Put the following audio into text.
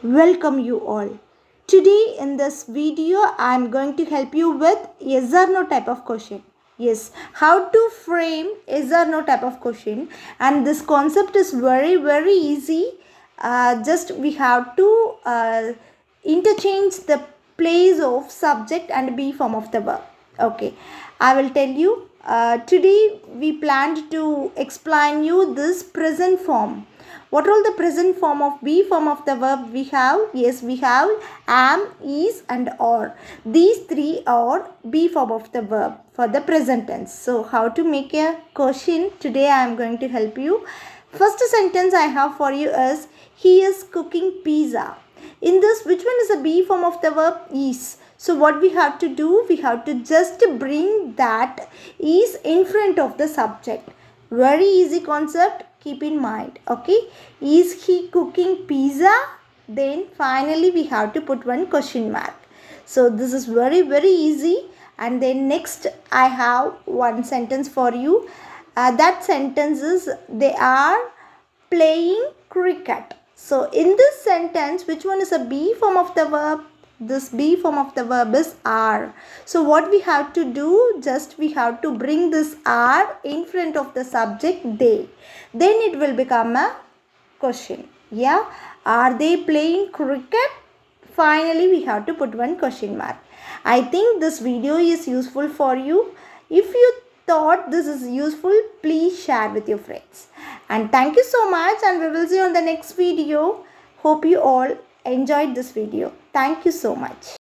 Welcome you all. Today in this video I am going to help you with yes or no type of question. Yes, how to frame yes or no type of question, and this concept is very easy. Just we have to interchange the place of subject and be form of the verb. Okay, I will tell you. Today we planned to explain you this present form. What all the present form of be form of the verb we have? Yes, we have am, is and are. These three are be form of the verb for the present tense. So how to make a question? Today I am going to help you. First sentence I have for you is he is cooking pizza. In this, which one is a be form of the verb? Is. So what we have to do? We have to just bring that is in front of the subject. Very easy concept. Keep in mind. Okay. Is he cooking pizza? Then finally we have to put one question mark. So this is very easy. And then next I have one sentence for you. That sentence is they are playing cricket. So in this sentence, which one is a be form of the verb? This be form of the verb is are. So what we have to do, just we have to bring this are in front of the subject they. Then it will become a question. Yeah, are they playing cricket? Finally we have to put one question mark. I think this video is useful for you. If you thought this is useful, please share with your friends. And thank you so much, and we will see you on the next video. Hope you all enjoyed this video. Thank you so much.